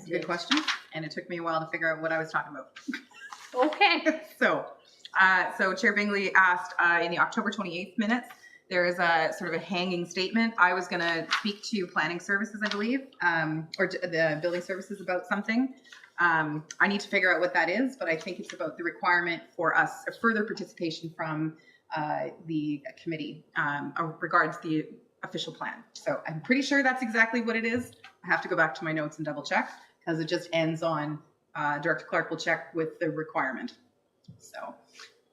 a good question, and it took me a while to figure out what I was talking about. Okay. So Chair Bingley asked in the October 28th minutes, there is a sort of a hanging statement. I was going to speak to planning services, I believe, or the building services about something. I need to figure out what that is, but I think it's about the requirement for us, a further participation from the committee regards the official plan. So I'm pretty sure that's exactly what it is. I have to go back to my notes and double check because it just ends on Director Clark will check with the requirement. So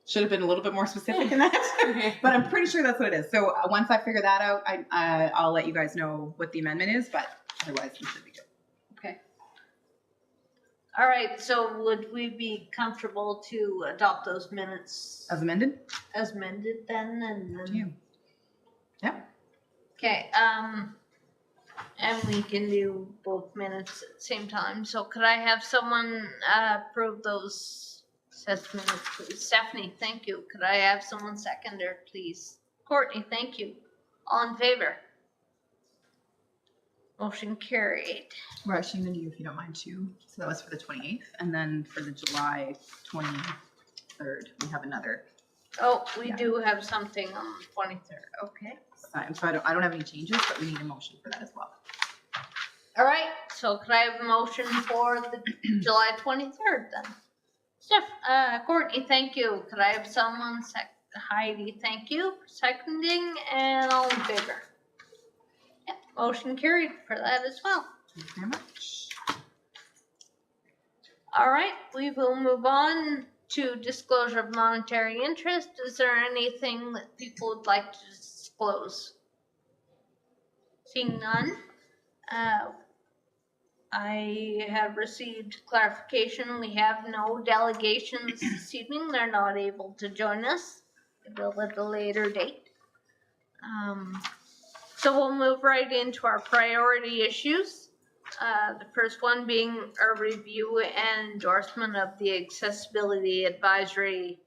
should have been a little bit more specific in that, but I'm pretty sure that's what it is. So once I figure that out, I'll let you guys know what the amendment is, but otherwise we should be good. Okay. All right, so would we be comfortable to adopt those minutes As amended? as amended then? And then... To you. Yeah. Okay, and we can do both minutes at the same time. So could I have someone approve those minutes, please? Stephanie, thank you. Could I have someone seconder, please? Courtney, thank you. All in favor? Motion carried. We're actually going to do, if you don't mind, too. So that was for the 28th, and then for the July 23rd, we have another. Oh, we do have something on the 23rd. Okay. So I don't have any changes, but we need a motion for that as well. All right, so could I have a motion for the July 23rd then? Courtney, thank you. Could I have someone Heidi, thank you. Seconding, and all in favor? Yep, motion carried for that as well. Thank you very much. All right, we will move on to disclosure of monetary interest. Is there anything that people would like to disclose? Seeing none, I have received clarification. We have no delegations this evening. They're not able to join us. They will at a later date. So we'll move right into our priority issues. The first one being a review and endorsement of the accessibility advisory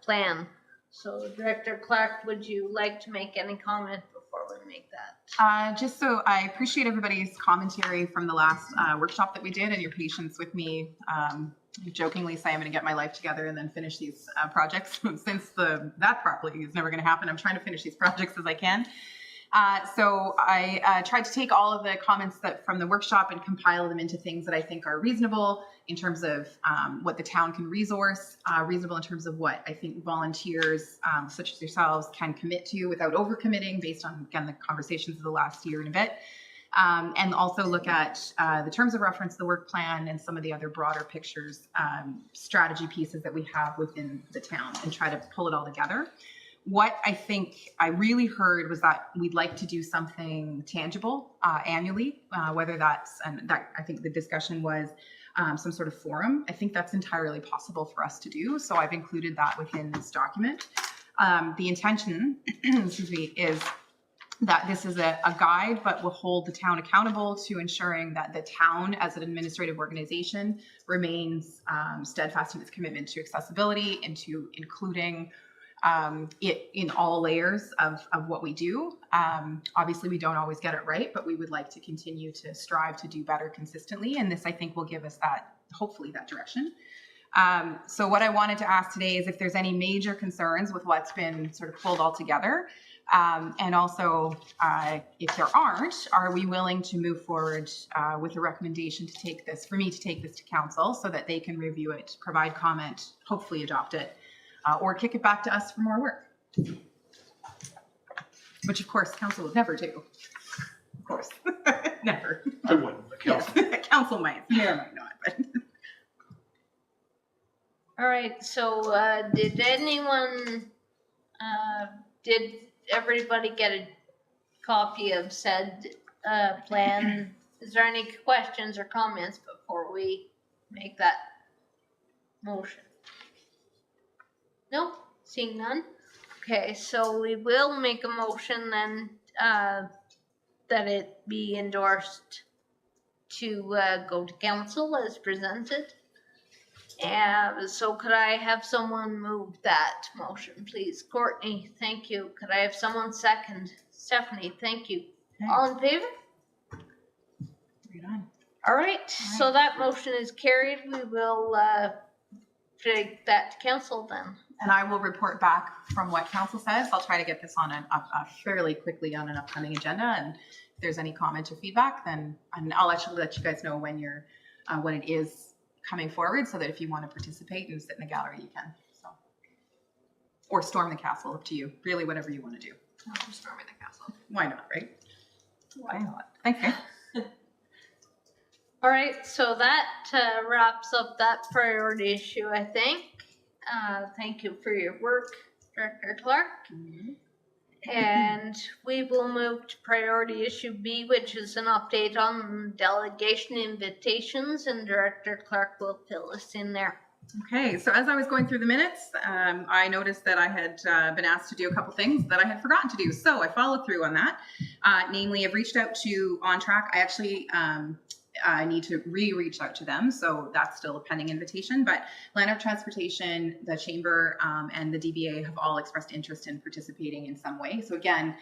plan. So Director Clark, would you like to make any comment before we make that? Just so I appreciate everybody's commentary from the last workshop that we did and your patience with me. I jokingly say I'm going to get my life together and then finish these projects. Since that probably is never going to happen, I'm trying to finish these projects as I can. So I tried to take all of the comments from the workshop and compile them into things that I think are reasonable in terms of what the town can resource, reasonable in terms of what I think volunteers such as yourselves can commit to without overcommitting based on, again, the conversations of the last year and a bit. And also look at the terms of reference, the work plan, and some of the other broader pictures, strategy pieces that we have within the town and try to pull it all together. What I think I really heard was that we'd like to do something tangible annually, whether that's, and that I think the discussion was some sort of forum. I think that's entirely possible for us to do. So I've included that within this document. The intention, excuse me, is that this is a guide, but will hold the town accountable to ensuring that the town as an administrative organization remains steadfast in its commitment to accessibility and to including it in all layers of what we do. Obviously, we don't always get it right, but we would like to continue to strive to do better consistently. And this, I think, will give us that, hopefully, that direction. So what I wanted to ask today is if there's any major concerns with what's been sort of pulled all together. And also, if there aren't, are we willing to move forward with a recommendation to take this, for me to take this to council so that they can review it, provide comment, hopefully adopt it, or kick it back to us for more work, which of course council would never do. Of course, never. I wouldn't, but council. Yes. Council might, mayor might not, but. All right, so did everybody get a copy of said plan? Is there any questions or comments before we make that motion? No, seeing none. Okay, so we will make a motion then that it be endorsed to go to council as presented. And so could I have someone move that motion, please? Courtney, thank you. Could I have someone second? Stephanie, thank you. Okay. All in favor? Right on. All right, so that motion is carried. We will take that to council then. And I will report back from what council says. I'll try to get this on a fairly quickly on an upcoming agenda. And if there's any comment or feedback, then I'll actually let you guys know when when it is coming forward, so that if you want to participate and sit in the gallery, you can. So, or storm the castle, up to you. Really, whatever you want to do. I'm storming the castle. Why not, right? Why not? Thank you. All right, so that wraps up that priority issue, I think. Thank you for your work, Director Clark. And we will move to priority issue B, which is an update on delegation invitations, and Director Clark will fill us in there. Okay, so as I was going through the minutes, I noticed that I had been asked to do a couple things that I had forgotten to do. So I followed through on that. Namely, I've reached out to On Track. I actually I need to reach out to them. So that's still a pending invitation. But Lanark Transportation, the Chamber, and the DBA have all expressed interest in participating in some way. So again,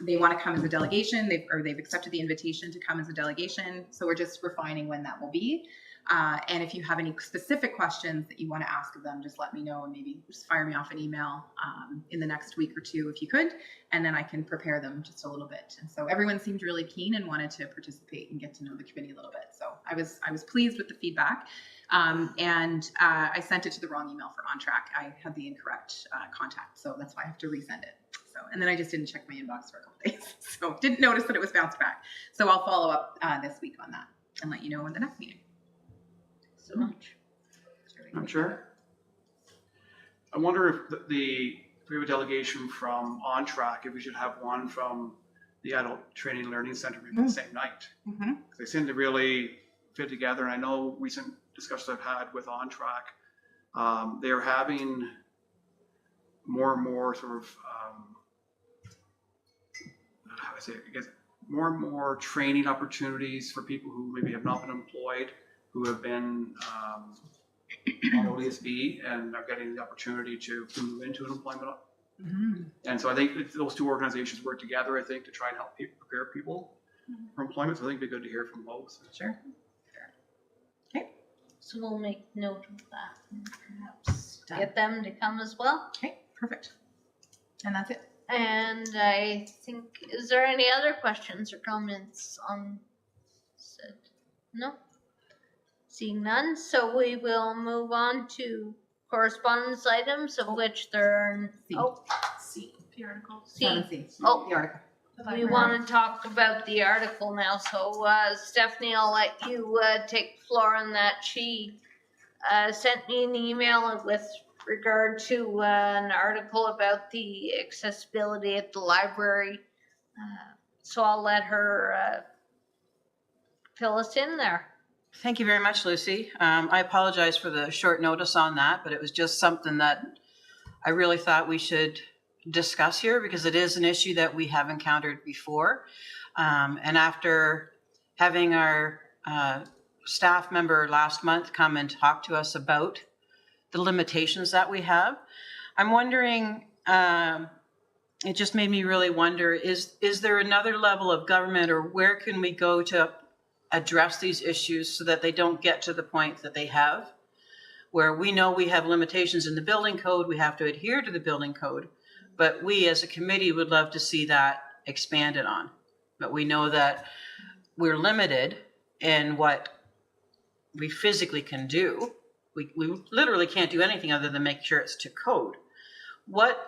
they want to come as a delegation. They've accepted the invitation to come as a delegation. So we're just refining when that will be. And if you have any specific questions that you want to ask of them, just let me know, and maybe just fire me off an email in the next week or two if you could, and then I can prepare them just a little bit. And so everyone seemed really keen and wanted to participate and get to know the committee a little bit. So I was pleased with the feedback, and I sent it to the wrong email for On Track. I had the incorrect contact, so that's why I have to resend it. So, and then I just didn't check my inbox for a couple days, so didn't notice that it was bounced back. So I'll follow up this week on that and let you know in the next meeting. So much. I'm sure. I wonder if if we have a delegation from On Track, if we should have one from the Adult Training Learning Center maybe the same night. They seem to really fit together. And I know recent discussions I've had with On Track, they are having more and more sort of, how do I say it? I guess more and more training opportunities for people who maybe have not been employed, who have been on ODSB and are getting the opportunity to move into an employment. And so I think those two organizations work together, I think, to try and help people, prepare people for employment. So I think it'd be good to hear from both. Sure. Okay. So we'll make note of that and perhaps get them to come as well. Okay, perfect. And that's it. And I think, is there any other questions or comments on said? No? Seeing none, so we will move on to correspondence items, of which there are, C, the article. C. 7C. Oh. The article. We want to talk about the article now, so Stephanie, I'll let you take the floor on that. She sent me an email with regard to an article about the accessibility at the library, so I'll let her fill us in there. Thank you very much, Lucy. I apologize for the short notice on that, but it was just something that I really thought we should discuss here because it is an issue that we have encountered before. And after having our staff member last month come and talk to us about the limitations that we have, I'm wondering, it just made me really wonder, is there another level of government, or where can we go to address these issues so that they don't get to the point that they have, where we know we have limitations in the building code, we have to adhere to the building code, but we as a committee would love to see that expanded on. But we know that we're limited in what we physically can do. We literally can't do anything other than make sure it's to code. What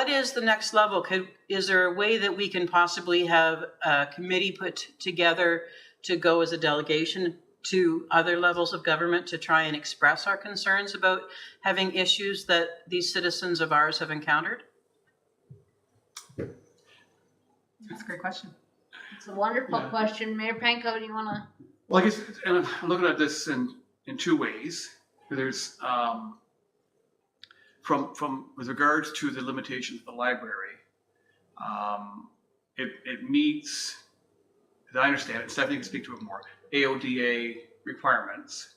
is the next level? Is there a way that we can possibly have a committee put together to go as a delegation to other levels of government to try and express our concerns about having issues that these citizens of ours have encountered? That's a great question. It's a wonderful question. Mayor Panko, do you want to? Well, I guess, and I'm looking at this in two ways. There's from with regards to the limitations of the library, it meets, as I understand it, Stephanie can speak to it more, AODA requirements.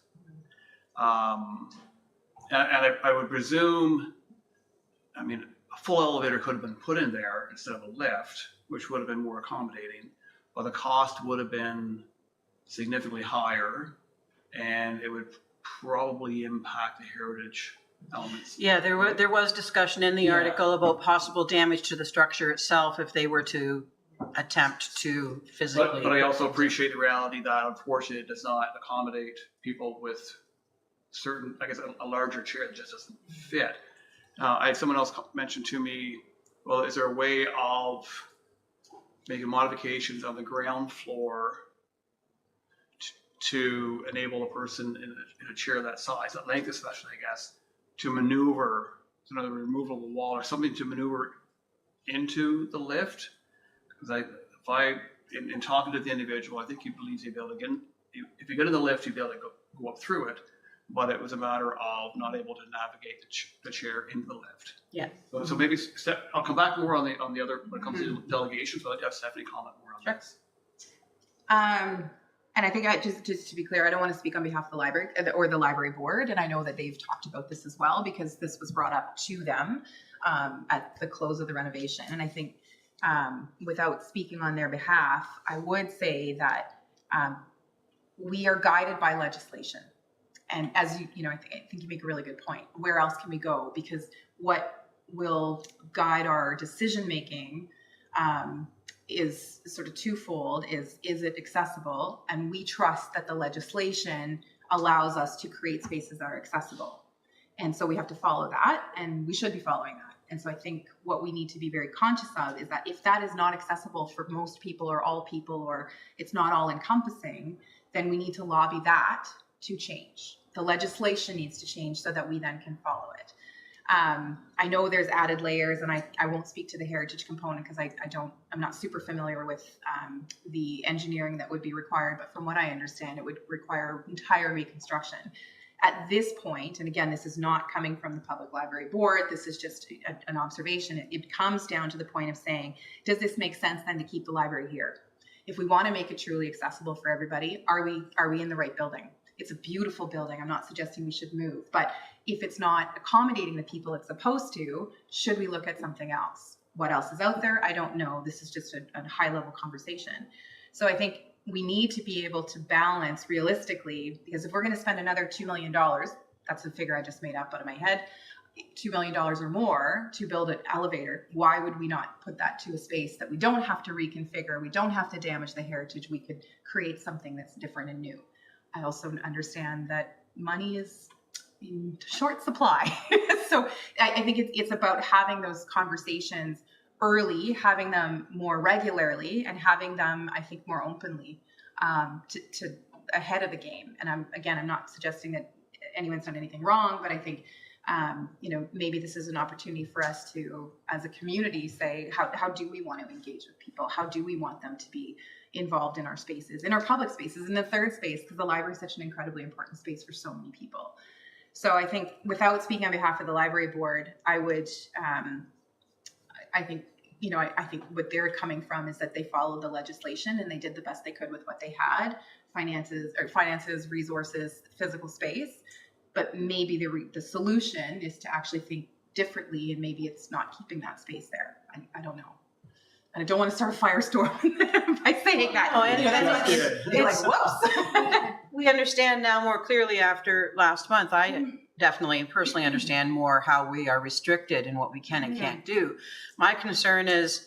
And I would presume, I mean, a full elevator could have been put in there instead of a lift, which would have been more accommodating, but the cost would have been significantly higher, and it would probably impact the heritage elements. Yeah, there was discussion in the Yeah. article about possible damage to the structure itself if they were to attempt to physically. But I also appreciate the reality that unfortunately it does not accommodate people with certain, I guess, a larger chair that just doesn't fit. I had someone else mention to me, well, is there a way of making modifications on the ground floor to enable a person in a chair that size, that length especially, I guess, to maneuver, another removable wall or something to maneuver into the lift? Because in talking to the individual, I think he believes he'd be able to get in, if you get in the lift, you'd be able to go up through it, but it was a matter of not able to navigate the chair into the lift. Yeah. So maybe I'll come back more on the other, when it comes to delegations, but I'd have Stephanie comment more on Sure. this. And I think just to be clear, I don't want to speak on behalf of the library or the library board. And I know that they've talked about this as well, because this was brought up to them at the close of the renovation. And I think without speaking on their behalf, I would say that we are guided by legislation. And as I think you make a really good point. Where else can we go? Because what will guide our decision making is sort of twofold. Is it accessible? And we trust that the legislation allows us to create spaces that are accessible. And so we have to follow that, and we should be following that. And so I think what we need to be very conscious of is that if that is not accessible for most people or all people, or it's not all encompassing, then we need to lobby that to change. The legislation needs to change so that we then can follow it. I know there's added layers, and I won't speak to the heritage component because I'm not super familiar with the engineering that would be required, but from what I understand, it would require entire reconstruction. At this point, and again, this is not coming from the Public Library Board, this is just an observation, it comes down to the point of saying, does this make sense then to keep the library here? If we want to make it truly accessible for everybody, are we in the right building? It's a beautiful building. I'm not suggesting we should move, but if it's not accommodating the people it's supposed to, should we look at something else? What else is out there? I don't know. This is just a high-level conversation. So I think we need to be able to balance realistically, because if we're going to spend another $2 million, that's the figure I just made up out of my head, $2 million or more to build an elevator, why would we not put that to a space that we don't have to reconfigure, we don't have to damage the heritage, we could create something that's different and new. I also understand that money is in short supply. So I think it's about having those conversations early, having them more regularly, and having them, I think, more openly to ahead of the game. And I'm not suggesting that anyone's done anything wrong, but I think maybe this is an opportunity for us to, as a community, say, how do we want to engage with people? How do we want them to be involved in our spaces, in our public spaces, in the third space, because the library is such an incredibly important space for so many people. So I think, without speaking on behalf of the library board, I would, I think what they're coming from is that they followed the legislation and they did the best they could with what they had, finances, resources, physical space. But maybe the solution is to actually think differently, and maybe it's not keeping that space there. I don't know. And I don't want to start a firestorm by saying that. Oh, and that's it's like, whoops. We understand now more clearly after last month. I definitely personally understand more how we are restricted in what we can and can't do. My concern is,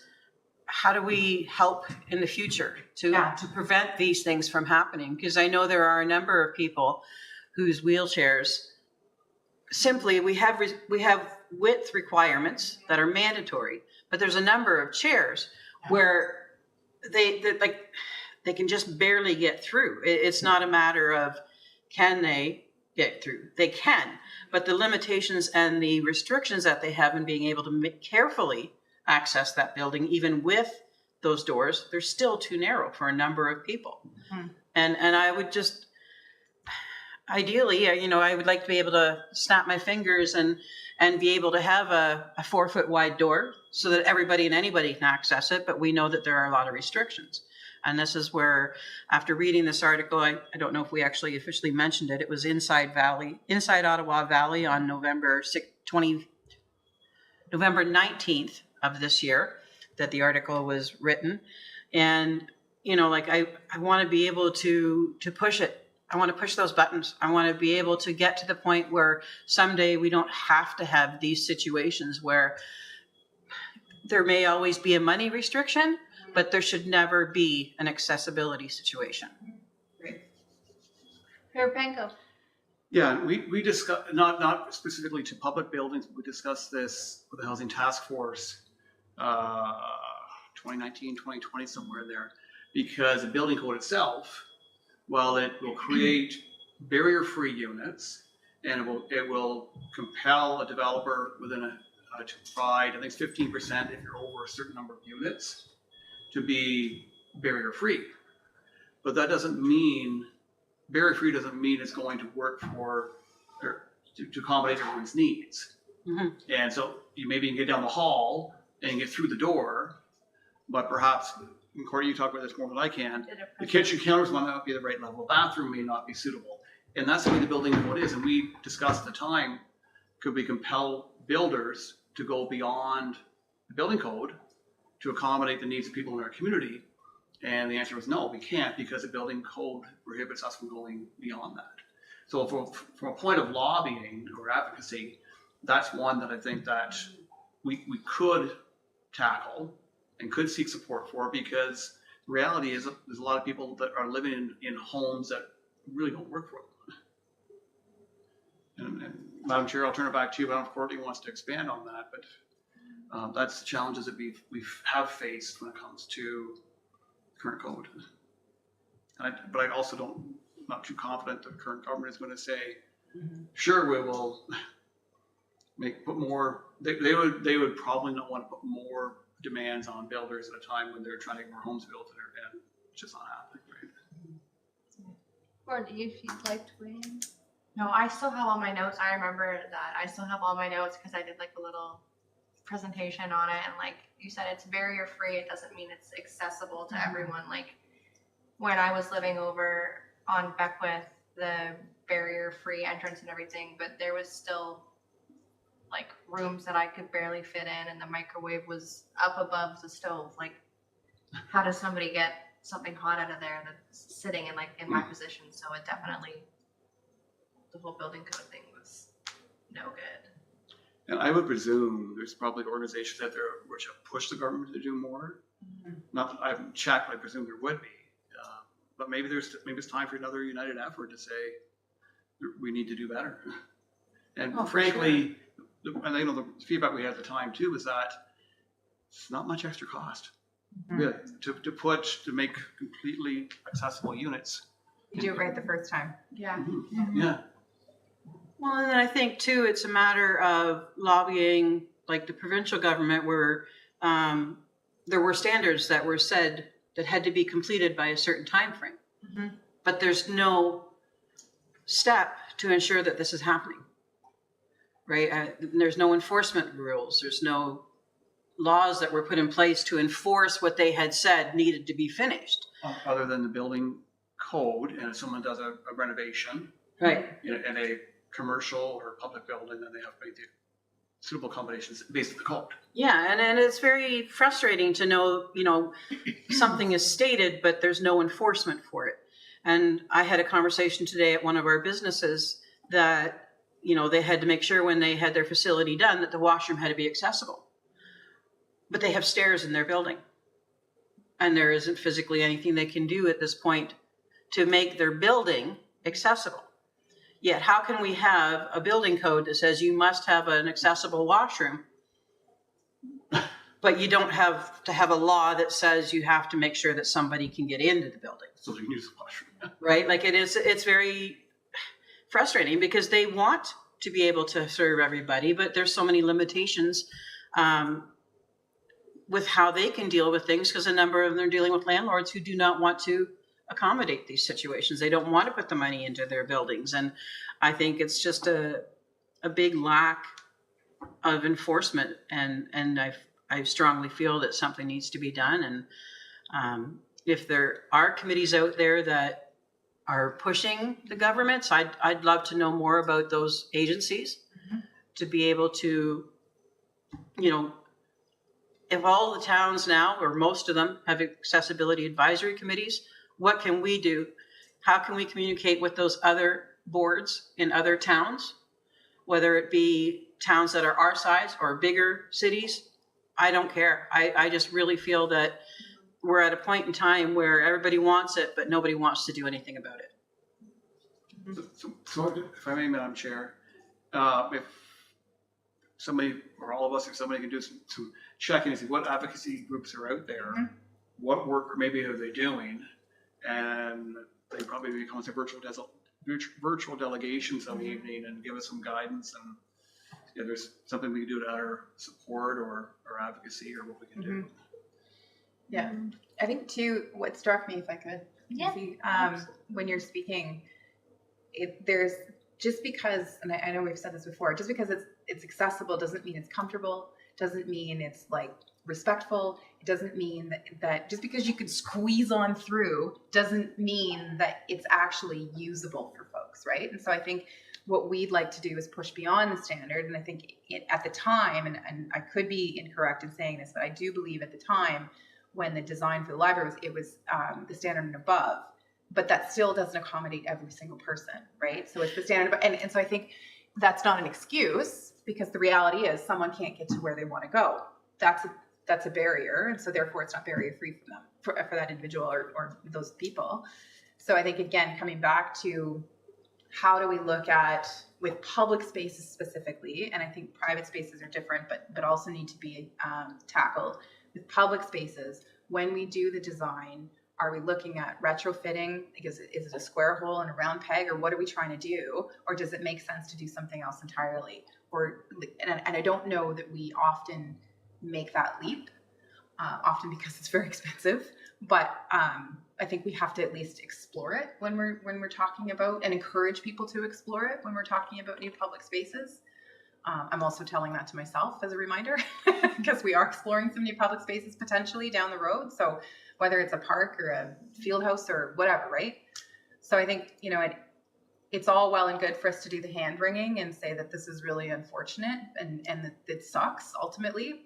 how do we help in the future to prevent these things from happening? Because I know there are a number of people whose wheelchairs, simply, we have width requirements that are mandatory, but there's a number of chairs where they can just barely get through. It's not a matter of can they get through. They can, but the limitations and the restrictions that they have in being able to carefully access that building, even with those doors, they're still too narrow for a number of people. Mm-hmm. And I would just, ideally, I would like to be able to snap my fingers and be able to have a 4-foot wide door so that everybody and anybody can access it. But we know that there are a lot of restrictions. And this is where, after reading this article, I don't know if we actually officially mentioned it. It was Inside Ottawa Valley on November 19th of this year that the article was written. And, you know, like I want to be able to push it. I want to push those buttons. I want to be able to get to the point where someday we don't have to have these situations where there may always be a money restriction, but there should never be an accessibility situation. Mayor Panko. Yeah, we discussed, not specifically to public buildings, but we discussed this with the Housing Task Force, 2019, 2020, somewhere in there, because the building code itself, while it will create barrier-free units, and it will compel a developer within to provide, I think it's 15% if you're over a certain number of units, to be barrier-free. But that doesn't mean, barrier-free doesn't mean it's going to work for, or to accommodate everyone's needs. Mhm. And so you maybe can get down the hall and get through the door, but perhaps, and Courtney, you talk about this more than I can, the kitchen counters might not be the right level, bathroom may not be suitable. And that's the way the building code is. And we discussed at the time, could we compel builders to go beyond the building code to accommodate the needs of people in our community? And the answer was no, we can't, because the building code prohibits us from going beyond that. So from a point of lobbying or advocacy, that's one that I think that we could tackle and could seek support for, because the reality is that there's a lot of people that are living in homes that really don't work for them. And Madam Chair, I'll turn it back to you. I don't know if Courtney wants to expand on that, but that's the challenges that we have faced when it comes to current code. But I also not too confident that the current government is going to say, sure, we will put more. They would probably not want to put more demands on builders at a time when they're trying to get more homes built, and it's just not happening, right? Courtney, if you'd like to weigh in. No, I still have all my notes. I remember that. I still have all my notes because I did like a little presentation on it. And like you said, it's barrier free. It doesn't mean it's accessible to everyone. Like when I was living over on Beckwith, the barrier free entrance and everything, but there was still like rooms that I could barely fit in, and the microwave was up above the stove. Like, how does somebody get something hot out of there that's sitting in my position? So it definitely, the whole building code thing was no good. And I would presume there's probably organizations out there which have pushed the government to do more. Not that I haven't checked, but I presume there would be. But maybe it's time for another united effort to say we need to do better. And frankly, and the feedback we had at the time too was that it's not much extra cost, really, to make completely accessible units. You do it right the first time. Yeah. Yeah. Well, and then I think too, it's a matter of lobbying, like the provincial government, where there were standards that were said that had to be completed by a certain time frame. But there's no step to ensure that this is happening, right? There's no enforcement rules. There's no laws that were put in place to enforce what they had said needed to be finished. Other than the building code, and if someone does a renovation, Right. in a commercial or public building, then they have to make the suitable accommodations based on the code. Yeah, and it's very frustrating to know, something is stated, but there's no enforcement for it. And I had a conversation today at one of our businesses that, they had to make sure when they had their facility done that the washroom had to be accessible. But they have stairs in their building. And there isn't physically anything they can do at this point to make their building accessible. Yet how can we have a building code that says you must have an accessible washroom, but you don't have to have a law that says you have to make sure that somebody can get into the building? So they can use the washroom. Right? Like it's very frustrating because they want to be able to serve everybody, but there's so many limitations with how they can deal with things, because a number of them are dealing with landlords who do not want to accommodate these situations. They don't want to put the money into their buildings. And I think it's just a big lack of enforcement. And I strongly feel that something needs to be done. And if there are committees out there that are pushing the governments, I'd love to know more about those agencies to be able to, if all the towns now, or most of them, have accessibility advisory committees, what can we do? How can we communicate with those other boards in other towns? Whether it be towns that are our size or bigger cities, I don't care. I just really feel that we're at a point in time where everybody wants it, but nobody wants to do anything about it. So if I may, Madam Chair, if somebody, or all of us, if somebody can do some checking and see what advocacy groups are out there, what work or maybe are they doing, and they probably become a virtual delegation some evening and give us some guidance, and if there's something we can do to our support or advocacy or what we can do. Yeah, I think too, what struck me, if I could, Yeah, Lucy, when you're speaking, there's just because, and I know we've said this before, just because it's accessible doesn't mean it's comfortable, doesn't mean it's like respectful. It doesn't mean that just because you could squeeze on through doesn't mean that it's actually usable for folks, right? And so I think what we'd like to do is push beyond the standard. And I think at the time, and I could be incorrect in saying this, but I do believe at the time when the design for the library was the standard and above, but that still doesn't accommodate every single person, right? So it's the standard, and so I think that's not an excuse, because the reality is someone can't get to where they want to go. That's a barrier, and so therefore it's not barrier free for them, for that individual or those people. So I think, again, coming back to how do we look at, with public spaces specifically, and I think private spaces are different, but also need to be tackled. With public spaces, when we do the design, are we looking at retrofitting? Because is it a square hole and a round peg, or what are we trying to do? Or does it make sense to do something else entirely? And I don't know that we often make that leap, often because it's very expensive. But I think we have to at least explore it when we're talking about, and encourage people to explore it when we're talking about new public spaces. I'm also telling that to myself as a reminder, because we are exploring some new public spaces potentially down the road. So whether it's a park or a field house or whatever, right? So I think, it's all well and good for us to do the hand wringing and say that this is really unfortunate and that it sucks ultimately,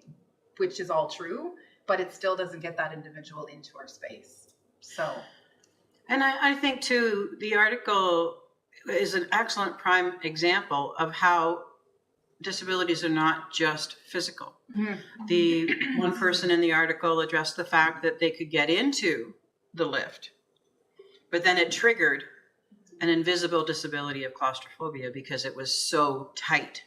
which is all true, but it still doesn't get that individual into our space. So. And I think too, the article is an excellent prime example of how disabilities are not just physical. Mm-hmm. The one person in the article addressed the fact that they could get into the lift, but then it triggered an invisible disability of claustrophobia because it was so tight,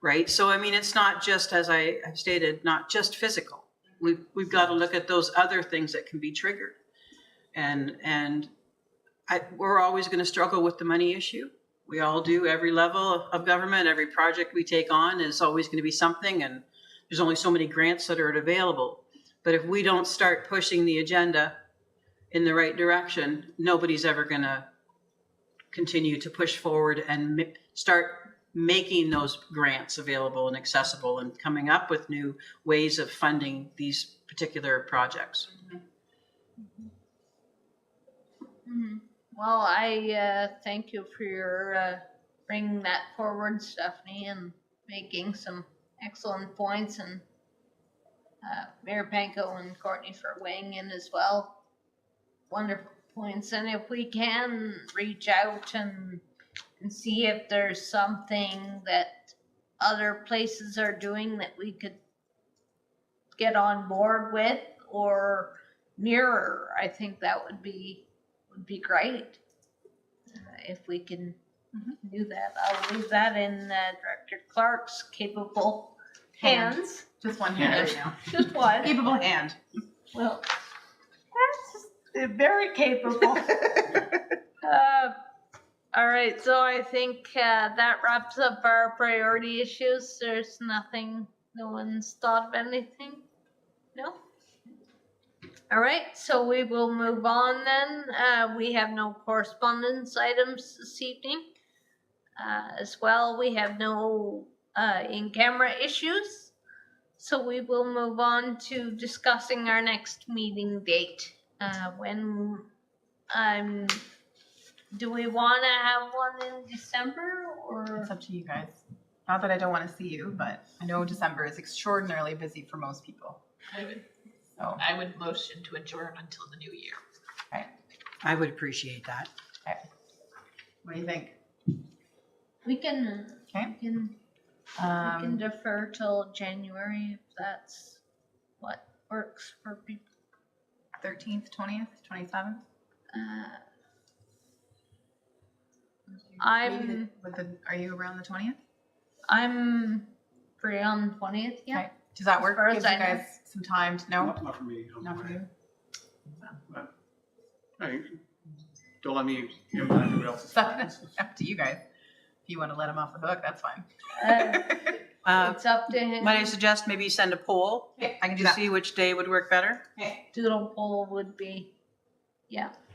right? So, I mean, it's not just, as I have stated, not just physical. We've got to look at those other things that can be triggered. And we're always going to struggle with the money issue. We all do. Every level of government, every project we take on is always going to be something, and there's only so many grants that are available. But if we don't start pushing the agenda in the right direction, nobody's ever going to continue to push forward and start making those grants available and accessible and coming up with new ways of funding these particular projects. Mm-hmm. Well, I thank you for your bringing that forward, Stephanie, and making some excellent points, and Mayor Panko and Courtney for weighing in as well. Wonderful points. And if we can reach out and see if there's something that other places are doing that we could get on board with or mirror, I think that would be great if we can do that. I'll leave that in Director Clark's capable hands. Just one hand right now. Just one. Capable hand. Well, that's very capable. All right, so I think that wraps up our priority issues. There's nothing, no one's thought of anything? No? All right, so we will move on then. We have no correspondence items this evening. As well, we have no in-camera issues. So we will move on to discussing our next meeting date. Do we want to have one in December or? It's up to you guys. Not that I don't want to see you, but I know December is extraordinarily busy for most people. So, I would motion to adjourn until the new year. I would appreciate that. what do you think? We can, Okay. we can defer till January if that's what works for people. 13th, 20th, 27th? I'm Are you around the 20th? free on the 20th, yeah. Okay. Does that work? As far as Gives you I know. guys some time to know? Not for me. Not for you? Hey, don't let me impact anyone else's plans. It's up to you guys. If you want to let him off the hook, that's fine. It's up to him. Might I suggest maybe send a poll Okay, I can do to that. see which day would work better? Okay, Doodle poll would be,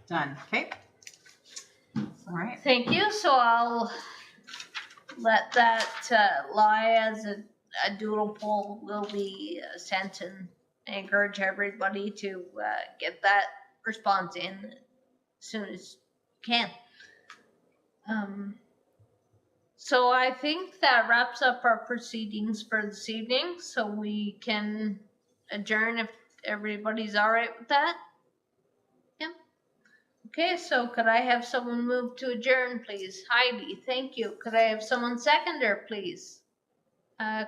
done. Okay. All right. thank you, so I'll let that lie as a doodle poll will be sent and encourage everybody to get that response in as soon as you can. So I think that wraps up our proceedings for this evening, so we can adjourn if everybody's all right with that. Yeah. Okay, so could I have someone move to adjourn, please? Heidi, thank you. Could I have someone seconder, please?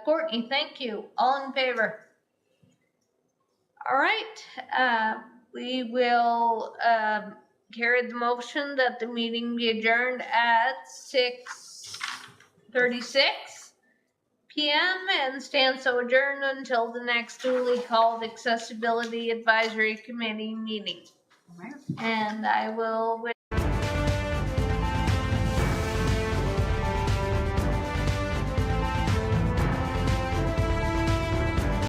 Courtney, thank you. All in favor? All right, we will carry the motion that the meeting be adjourned at 6:36 p.m. and stand so adjourned until the next duly called Accessibility Advisory Committee meeting. All right. And I will